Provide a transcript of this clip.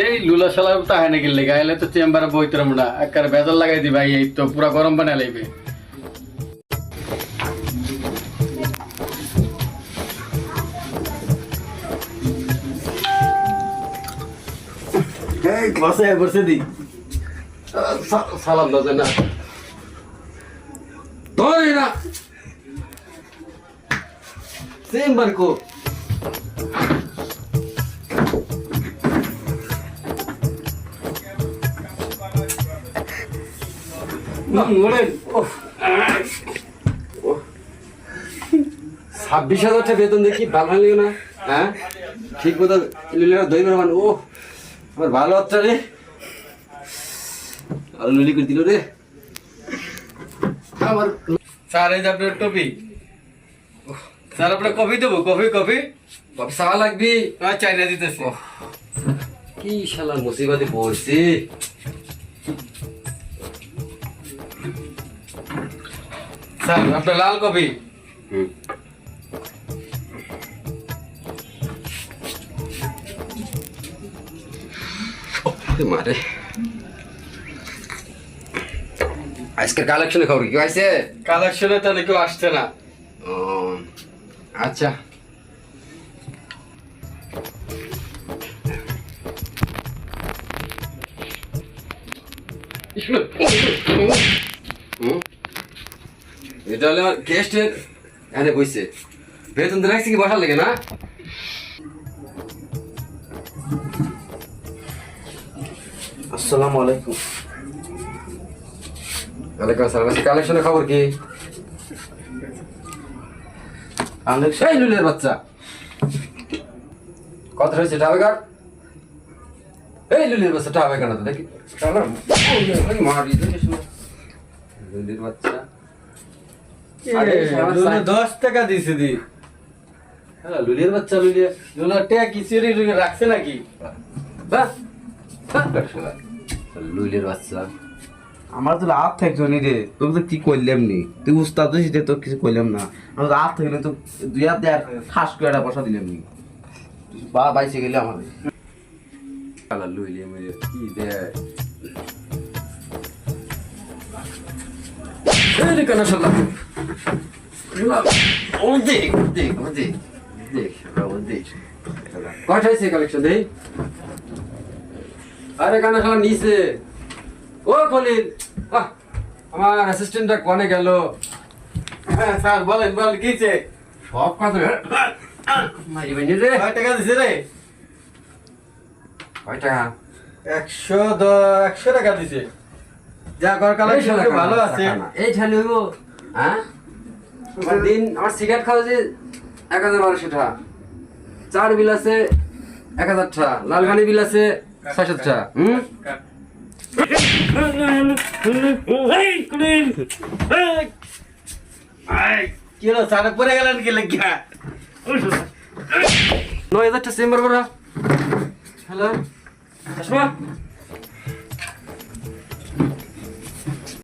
এই লুলা শালার তাহে নাকি লেগে আইলে তো চেম্বারে বইতরাম না একবারে বেজার লাগাই দিবা এই তো পুরা গরম বানাই লাইবে এই বসে দি সালাম দাও না তোরে না চেম্বার কো ছাব্বিশ হাজার টাকা বেতন দেখি ভালো লাগলো না হ্যাঁ ঠিক মতো দই মান ও আমার ভালো হচ্ছে রে আলু লুলি করে দিল রে আমার স্যার এই যে আপনার টপি স্যার আপনার কফি দেবো কফি কফি কফি চা লাগবি চাইনা দিতেছে কি শালা মুসিবতে পড়ছি স্যার আপনার লাল কফি মারে আজকের কালেকশনে খবর কি আছে কালেকশনে তো কেউ আসছে না আচ্ছা এটা হলে আমার গেস্টের এনে বইছে বেতন তো রাখছি কি বসার লাগে না আসসালামু আলাইকুম ওয়ালাইকুম আসসালাম কালেকশনে খবর কি এই লুলের বাচ্চা কত হয়েছে টাকা কার এই লুলের বাচ্চা টাকা কেন তো দেখি মারি লুলের বাচ্চা 10 টাকা দিছে দি হ্যাঁ লুলের বাচ্চা লুলের টাকা কি চুরি রাখছে নাকি বাহ লুলের বাচ্চা আমার তো রাত থাকছো নি রে তোকে তো কি করলাম নি তুই উস্তাদ দিতে তোর কিছু করলাম না আমার রাত থাকলে তো দুই হাত দেয় ফাঁস করে একটা বসা দিলাম নি বা বাইসে গেলে আমাদের লুইলে মেরে কি দেয় কেন সাল্লাহ ও দেখ দেখ ও দেখ দেখ ও দেখ কয়টা হয়েছে কালেকশন দেই আরে কানা শালা নিচে ও খলিল আমার অ্যাসিস্ট্যান্টটা কোনে গেল হ্যাঁ স্যার বলেন বল কিছে সব কথা মারি বানি রে কয় টাকা দিছে রে কয় টাকা 100 টাকা দিছে যা কর কালেকশন ভালো আছে এই ঠালি হইব হ্যাঁ আমার দিন আমার সিগারেট খাওয়া যে 1200 টাকা চার বিল আছে 1000 টাকা লালগানি বিল আছে 600 টাকা কি হলো সারা পরে গেলেন কি লাগিয়া 9000 চেম্বার বড় হ্যালো আসমা